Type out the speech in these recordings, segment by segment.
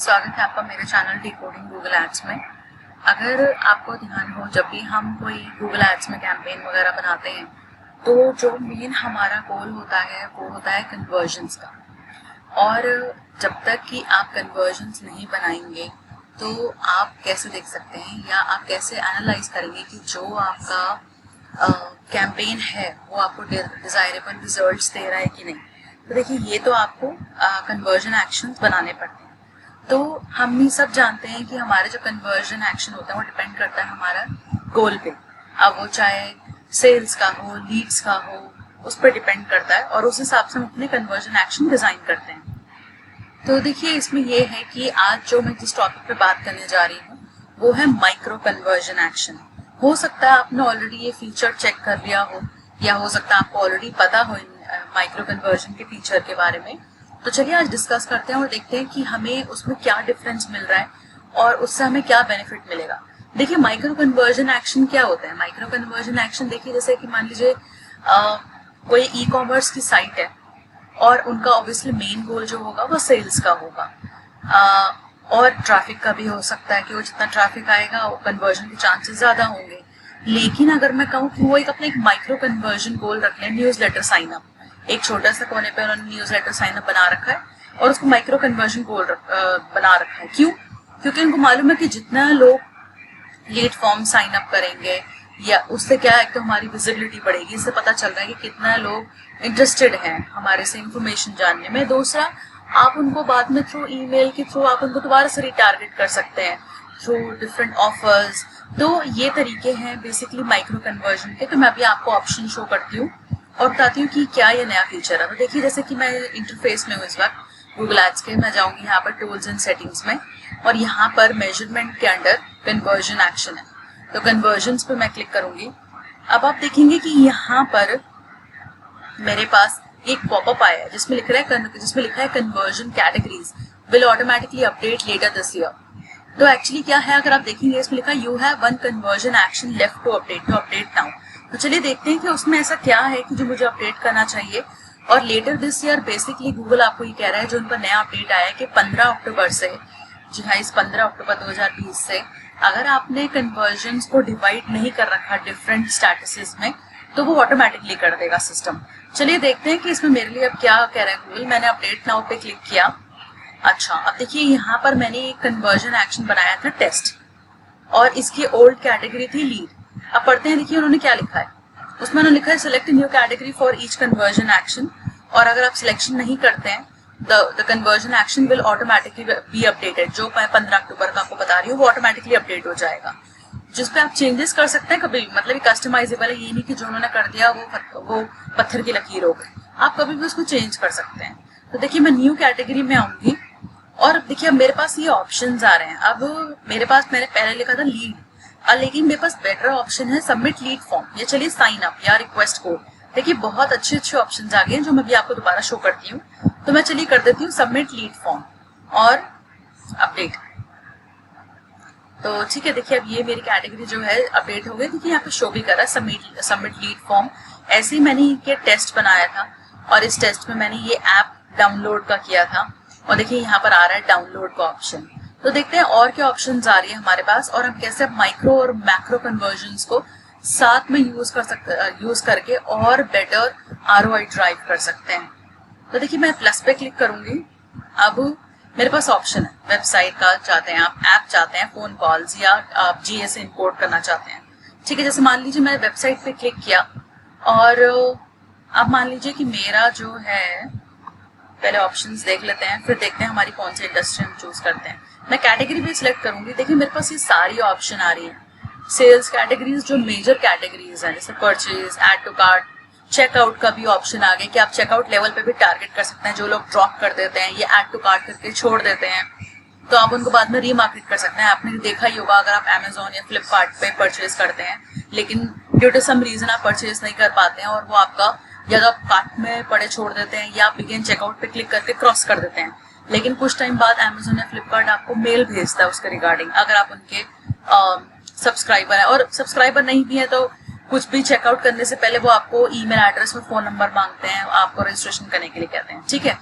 स्वागत है आपका मेरे चैनल डिकोडिंग गूगल एड्स में। अगर आपको ध्यान हो, जब भी हम कोई गूगल एड्स में कैंपेन वगैरह बनाते हैं तो जो मेन हमारा गोल होता है वो होता है कन्वर्जन्स का। और जब तक कि आप कन्वर्जन्स नहीं बनाएंगे तो आप कैसे देख सकते हैं या आप कैसे एनालाइज करेंगे कि जो आपका कैंपेन है वो आपको डिजायरेबल रिजल्ट्स दे रहा है कि नहीं। तो देखिए, ये तो आपको कन्वर्जन एक्शंस बनाने पड़ते हैं। तो हम भी सब जानते हैं कि हमारे जो कन्वर्जन एक्शन होता है वो डिपेंड करता है हमारा गोल पे। अब वो चाहे सेल्स का हो, लीड्स का हो, उस पर डिपेंड करता है और उस हिसाब से हम अपने कन्वर्जन एक्शन डिजाइन करते हैं। तो देखिए, इसमें ये है कि आज जो मैं जिस टॉपिक पे बात करने जा रही हूँ वो है माइक्रो कन्वर्जन एक्शन। हो सकता है आपने ऑलरेडी ये फीचर चेक कर लिया हो या हो सकता है आपको ऑलरेडी पता हो माइक्रो कन्वर्जन के फीचर के बारे में। तो चलिए आज डिस्कस करते हैं और देखते हैं कि हमें उसमें क्या डिफरेंस मिल रहा है और उससे हमें क्या बेनिफिट मिलेगा। देखिए, माइक्रो कन्वर्जन एक्शन क्या होता है। माइक्रो कन्वर्जन एक्शन देखिए, जैसे कि मान लीजिए कोई ई कॉमर्स की साइट है और उनका ऑब्वियसली मेन गोल जो होगा वो सेल्स का होगा, और ट्रैफिक का भी हो सकता है कि वो जितना ट्रैफिक आएगा वो कन्वर्जन के चांसेस ज्यादा होंगे। लेकिन अगर मैं कहूँ कि वो अपना एक माइक्रो कन्वर्जन गोल रख लें, न्यूज लेटर साइन अप, एक छोटा सा कोने पे उन्होंने न्यूज लेटर साइन अप बना रखा है और उसको माइक्रो कन्वर्जन गोल बना रखा है। क्यों? क्योंकि उनको मालूम है कि जितना लोग लीड फॉर्म साइन अप करेंगे या उससे क्या है, तो हमारी विजिबिलिटी बढ़ेगी। इससे पता चल रहा है कि कितना लोग इंटरेस्टेड हैं हमारे से इंफॉर्मेशन जानने में। दूसरा, आप उनको बाद में थ्रू ईमेल के थ्रू आप उनको दोबारा से रिटारगेट कर सकते हैं थ्रू डिफरेंट ऑफर्स। तो ये तरीके हैं बेसिकली माइक्रो कन्वर्जन के। तो मैं अभी आपको ऑप्शन शो करती हूँ और बताती हूँ कि क्या ये नया फीचर है। तो देखिए, जैसे कि मैं इंटरफेस में हूँ इस वक्त गूगल एड्स के, मैं जाऊंगी यहाँ पर टूल्स एंड सेटिंग्स में और यहाँ पर मेजरमेंट के अंडर कन्वर्जन एक्शन है। तो कन्वर्जन्स पे मैं क्लिक करूंगी। अब आप देखेंगे कि यहाँ पर मेरे पास एक पॉपअप आया है जिसमें लिखा है conversion categories will automatically update later this year. तो एक्चुअली क्या है, अगर आप देखेंगे इसमें लिखा है you have one conversion action left to update now. तो चलिए देखते हैं कि उसमें ऐसा क्या है कि जो मुझे अपडेट करना चाहिए। और later this year basically Google आपको ये कह रहा है, जो उनका नया अपडेट आया है कि 15 अक्टूबर से, जी हाँ, इस 15 अक्टूबर 2020 से अगर आपने कन्वर्जन्स को डिवाइड नहीं कर रखा डिफरेंट स्टेटसेस में तो वो ऑटोमेटिकली कर देगा सिस्टम। चलिए देखते हैं कि इसमें मेरे लिए अब क्या कह रहा है गूगल। मैंने अपडेट नाउ पे क्लिक किया। अच्छा, अब देखिए यहाँ पर मैंने एक कन्वर्जन एक्शन बनाया था टेस्ट और इसकी ओल्ड कैटेगरी थी लीड। अब पढ़ते हैं, देखिए उन्होंने क्या लिखा है। उसमें उन्होंने लिखा है select new category for each conversion action, और अगर आप सिलेक्शन नहीं करते हैं the conversion action will automatically be updated. जो मैं 15 अक्टूबर का आपको बता रही हूँ वो ऑटोमेटिकली अपडेट हो जाएगा, जिसपे आप चेंजेस कर सकते हैं कभी भी। मतलब कस्टमाइजेबल है, ये नहीं कि जो उन्होंने कर दिया वो पत्थर की लकीर हो गई। आप कभी भी उसको चेंज कर सकते हैं। तो देखिए, मैं न्यू कैटेगरी में आऊंगी और देखिए अब मेरे पास ये ऑप्शंस आ रहे हैं। अब मेरे पास, मैंने पहले लिखा था लीड, लेकिन मेरे पास बेटर ऑप्शन है सबमिट लीड फॉर्म या चलिए साइन अप या रिक्वेस्ट कोड। देखिए बहुत अच्छे ऑप्शंस आ गए हैं जो मैं भी आपको दोबारा शो करती हूँ। तो मैं चलिए कर देती हूँ सबमिट लीड फॉर्म और अपडेट। तो ठीक है, देखिए अब ये मेरी कैटेगरी जो है अपडेट हो गई। देखिए यहाँ पे शो भी कर रहा है सबमिट लीड फॉर्म। ऐसे ही मैंने ये टेस्ट बनाया था और इस टेस्ट में मैंने ये ऐप डाउनलोड का किया था और देखिए यहाँ पर आ रहा है डाउनलोड का ऑप्शन। तो देखते हैं और क्या ऑप्शंस आ रही है हमारे पास और हम कैसे माइक्रो और मैक्रो कन्वर्जन्स को साथ में यूज करके और बेटर आरओआई ड्राइव कर सकते हैं। तो देखिए मैं प्लस पे क्लिक करूंगी। अब मेरे पास ऑप्शन है, वेबसाइट का चाहते हैं आप, ऐप चाहते हैं, फोन कॉल्स, या आप जीएस इंपोर्ट करना चाहते हैं। ठीक है, जैसे मान लीजिए मैंने वेबसाइट पे क्लिक किया और अब मान लीजिए कि मेरा जो है, पहले ऑप्शंस देख लेते हैं फिर देखते हैं हमारी कौन सी इंडस्ट्री हम चूज करते हैं। मैं कैटेगरी भी सिलेक्ट करूंगी। देखिए मेरे पास ये सारी ऑप्शन आ रही है। सेल्स कैटेगरीज जो मेजर कैटेगरीज हैं, जैसे purchase, add to cart, checkout का भी ऑप्शन आ गया कि आप चेकआउट लेवल पे भी टारगेट कर सकते हैं। जो लोग ड्रॉप कर देते हैं, ये ऐड टू कार्ट करके छोड़ देते हैं, तो आप उनको बाद में रीमार्केट कर सकते हैं। आपने देखा ही होगा, अगर आप अमेजोन या फ्लिपकार्ट पे परचेज करते हैं लेकिन ड्यू टू सम रीजन आप परचेज नहीं कर पाते हैं और वो आपका या तो आप कार्ट में पड़े छोड़ देते हैं या आप बिगिन चेकआउट पे क्लिक करके क्रॉस कर देते हैं, लेकिन कुछ टाइम बाद अमेजोन या फ्लिपकार्ट आपको मेल भेजता है उसके रिगार्डिंग, अगर आप उनके सब्सक्राइबर है। और सब्सक्राइबर नहीं भी है तो कुछ भी चेकआउट करने से पहले वो आपको ईमेल एड्रेस और फोन नंबर मांगते हैं, आपको रजिस्ट्रेशन करने के लिए कहते हैं। ठीक है,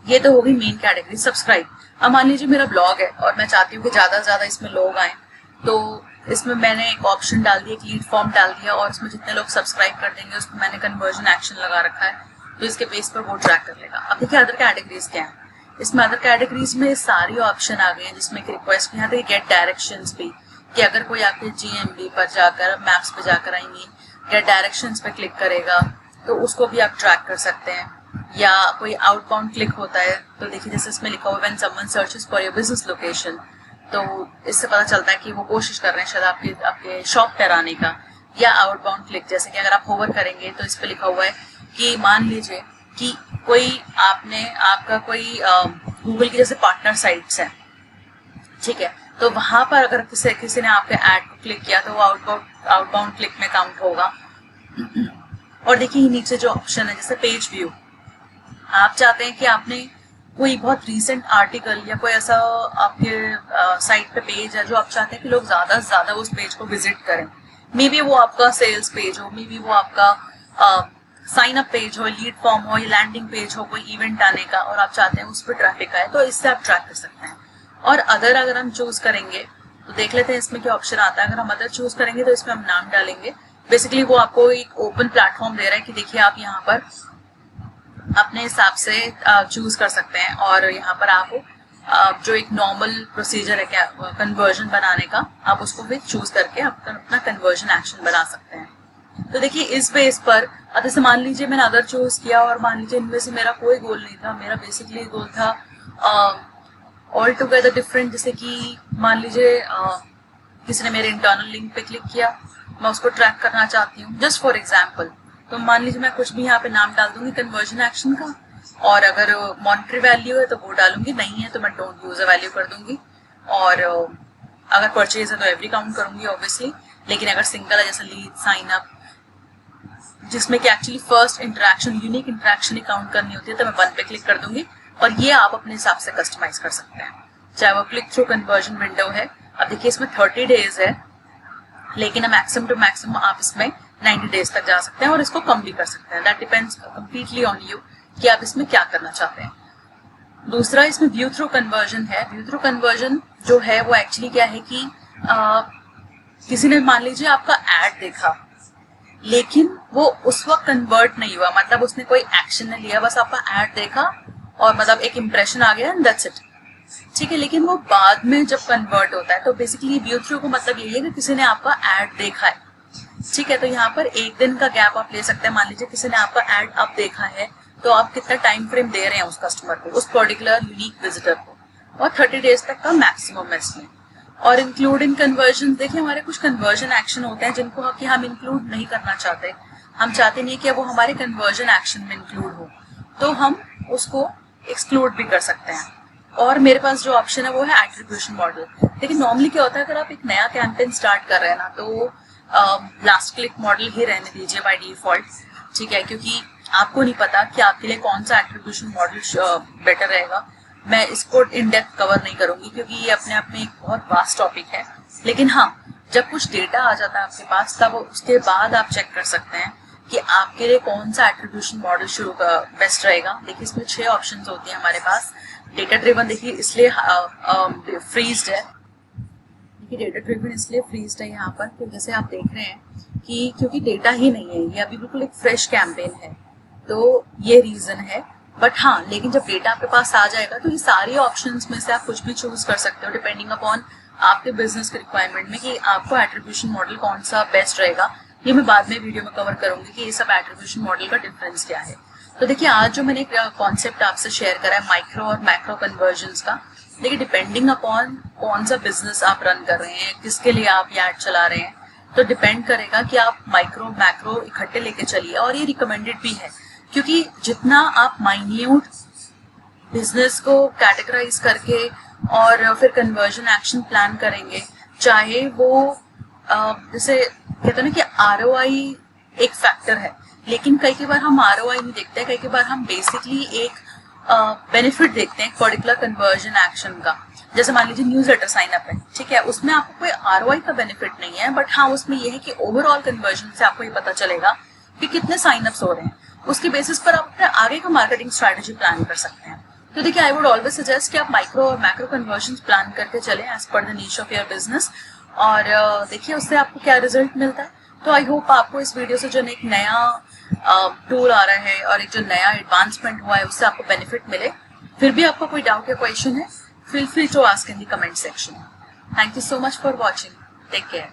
ये तो होगी मेन कैटेगरी सब्सक्राइब। अब मान लीजिए मेरा ब्लॉग है और मैं चाहती हूँ कि ज्यादा से ज्यादा इसमें लोग आए, तो इसमें मैंने एक ऑप्शन डाल दिया, एक लीड फॉर्म डाल दिया और इसमें जितने लोग सब्सक्राइब कर देंगे उसमें मैंने कन्वर्जन एक्शन लगा रखा है, तो इसके बेस पर वो ट्रैक कर लेगा। अब देखिए अदर कैटेगरीज क्या है, इसमें अदर कैटेगरीज में सारी ऑप्शन आ गए हैं, जिसमें एक रिक्वेस्ट यहाँ तक गेट डायरेक्शंस भी, कि अगर कोई आपके GMB पर जाकर मैप्स पे जाकर आएंगी गेट डायरेक्शंस पे क्लिक करेगा तो उसको भी आप ट्रैक कर सकते हैं। या कोई आउटबाउंड क्लिक होता है तो देखिए जैसे इसमें लिखा हुआ when someone searches for your business location, तो इससे पता चलता है कि वो कोशिश कर रहे हैं शायद आपके शॉप पर आने का। या आउटबाउंड क्लिक, जैसे कि अगर आप होवर करेंगे तो इस पे लिखा हुआ है कि मान लीजिए कि कोई आपका कोई गूगल की जैसे पार्टनर साइट्स है, ठीक है, तो वहां पर अगर किसी ने आपके ऐड को क्लिक किया तो वो आउटबाउंड क्लिक में काउंट होगा। और देखिए नीचे जो ऑप्शन है जैसे पेज व्यू, आप चाहते हैं कि आपने कोई बहुत रीसेंट आर्टिकल या कोई ऐसा आपके साइट पे पेज है जो आप चाहते हैं कि लोग ज्यादा से ज्यादा उस पेज को विजिट करें, मे बी वो आपका सेल्स पेज हो, मे बी वो आपका साइन अप पेज हो, लीड फॉर्म हो, या लैंडिंग पेज हो कोई इवेंट आने का, और आप चाहते हैं उस पर ट्रैफिक आए, तो इससे आप ट्रैक कर सकते हैं। और अगर हम चूज करेंगे तो देख लेते हैं इसमें क्या ऑप्शन आता है। अगर हम अदर चूज करेंगे तो इसमें हम नाम डालेंगे, बेसिकली वो आपको एक ओपन प्लेटफॉर्म दे रहा है कि देखिए आप यहाँ पर अपने हिसाब से चूज कर सकते हैं, और यहाँ पर आप जो एक नॉर्मल प्रोसीजर है क्या कन्वर्जन बनाने का, आप उसको भी चूज करके अपना कन्वर्जन एक्शन बना सकते हैं। तो देखिए इस बेस पर अब जैसे मान लीजिए मैंने अदर चूज किया और मान लीजिए इनमें से मेरा कोई गोल नहीं था, मेरा बेसिकली गोल था ऑल टुगेदर डिफरेंट, जैसे कि मान लीजिए किसी ने मेरे इंटरनल लिंक पे क्लिक किया, मैं उसको ट्रैक करना चाहती हूँ जस्ट फॉर एग्जाम्पल, तो मान लीजिए मैं कुछ भी यहाँ पे नाम डाल दूंगी कन्वर्जन एक्शन का, और अगर मॉनिटरी वैल्यू है तो वो डालूंगी, नहीं है तो मैं डोंट यूज अ वैल्यू कर दूंगी, और अगर परचेज है तो एवरी काउंट करूंगी ऑब्वियसली, लेकिन अगर सिंगल है जैसे लीड साइन अप जिसमें कि actually first interaction unique interaction ही काउंट करनी होती है, तो मैं 1 पे क्लिक कर दूंगी, और ये आप अपने हिसाब से कस्टमाइज कर सकते हैं, चाहे वो क्लिक थ्रू कन्वर्जन विंडो है। अब देखिए इसमें 30 डेज है, लेकिन मैक्सिमम टू मैक्सिमम आप इसमें 90 डेज तक जा सकते हैं, और इसको कम भी कर सकते हैं, that depends completely on you कि आप इसमें क्या करना चाहते हैं। दूसरा इसमें व्यू थ्रू कन्वर्जन है। व्यू थ्रू कन्वर्जन जो है वो एक्चुअली क्या है कि किसी ने मान लीजिए आपका एड देखा, लेकिन वो उस वक्त कन्वर्ट नहीं हुआ, मतलब उसने कोई एक्शन नहीं लिया, बस आपका एड देखा और मतलब एक इंप्रेशन आ गया एंड दैट्स इट, ठीक है, लेकिन वो बाद में जब कन्वर्ट होता है तो बेसिकली व्यू थ्रू को मतलब यही है कि किसी ने आपका एड देखा है, ठीक है, तो यहाँ पर एक दिन का गैप आप ले सकते हैं। मान लीजिए किसी ने आपका एड अब देखा है तो आप कितना टाइम फ्रेम दे रहे हैं उस कस्टमर को, उस पर्टिकुलर यूनिक विजिटर को, और 30 डेज तक का मैक्सिमम है इसमें। और इंक्लूड इन कन्वर्जन, देखिए हमारे कुछ कन्वर्जन एक्शन होते हैं जिनको कि हम इंक्लूड नहीं करना चाहते, हम चाहते नहीं कि वो हमारे कन्वर्जन एक्शन में इंक्लूड हो, तो हम उसको एक्सक्लूड भी कर सकते हैं। और मेरे पास जो ऑप्शन है वो है एट्रीब्यूशन मॉडल। लेकिन नॉर्मली क्या होता है, अगर आप एक नया कैंपेन स्टार्ट कर रहे हैं ना, तो लास्ट क्लिक मॉडल ही रहने दीजिए बाय डिफॉल्ट, ठीक है, क्योंकि आपको नहीं पता कि आपके लिए कौन सा एट्रीब्यूशन मॉडल बेटर रहेगा। मैं इसको इन डेप्थ कवर नहीं करूंगी क्योंकि ये अपने आप में एक बहुत वास्ट टॉपिक है, लेकिन हाँ जब कुछ डेटा आ जाता है आपके पास तब उसके बाद आप चेक कर सकते हैं कि आपके लिए कौन सा एट्रीब्यूशन मॉडल शुरू का बेस्ट रहेगा। देखिए इसमें 6 ऑप्शन होती है हमारे पास। डेटा ड्रिवन देखिए इसलिए फ्रीज्ड है, देखिए डेटा ड्रिवन इसलिए फ्रीज्ड है यहाँ पर कि जैसे आप देख रहे हैं कि क्योंकि डेटा ही नहीं है, ये अभी बिल्कुल एक फ्रेश कैंपेन है, तो ये रीजन है। बट हाँ, लेकिन जब डेटा आपके पास आ जाएगा तो ये सारी ऑप्शंस में से आप कुछ भी चूज कर सकते हो डिपेंडिंग अपॉन आपके बिजनेस के रिक्वायरमेंट में कि आपको एट्रीब्यूशन मॉडल कौन सा बेस्ट रहेगा। ये मैं बाद में वीडियो में कवर करूंगी कि ये सब एट्रीब्यूशन मॉडल का डिफरेंस क्या है। तो देखिए आज जो मैंने कॉन्सेप्ट आपसे शेयर करा है माइक्रो और मैक्रो कन्वर्जन्स का, देखिए डिपेंडिंग अपॉन कौन सा बिजनेस आप रन कर रहे हैं, किसके लिए आप ये ऐड चला रहे हैं, तो डिपेंड करेगा कि आप माइक्रो मैक्रो इकट्ठे लेके चलिए। और ये रिकमेंडेड भी है क्योंकि जितना आप माइन्यूट बिजनेस को कैटेगराइज करके और फिर कन्वर्जन एक्शन प्लान करेंगे, चाहे वो जैसे कहते हैं ना कि ROI एक फैक्टर है, लेकिन कई बार हम ROI नहीं देखते, कई बार हम बेसिकली एक बेनिफिट देखते हैं पर्टिकुलर कन्वर्जन एक्शन का। जैसे मान लीजिए न्यूज लेटर साइन अप है, ठीक है, उसमें आपको कोई ROI का बेनिफिट नहीं है, बट हाँ उसमें यह है कि ओवरऑल कन्वर्जन से आपको ये पता चलेगा कि कितने साइन अप्स हो रहे हैं, उसके बेसिस पर आप अपने आगे का मार्केटिंग स्ट्रैटेजी प्लान कर सकते हैं। तो देखिए, आई वुड ऑलवेज सजेस्ट कि आप माइक्रो और मैक्रो कन्वर्जन प्लान करके चलें as per the niche of your business, और देखिए उससे आपको क्या रिजल्ट मिलता है। तो आई होप आपको इस वीडियो से जो एक नया टूल आ रहा है और एक जो नया एडवांसमेंट हुआ है उससे आपको बेनिफिट मिले। फिर भी आपको कोई डाउट या क्वेश्चन है, feel free to ask in the comment section. Thank you so much for watching. Take care.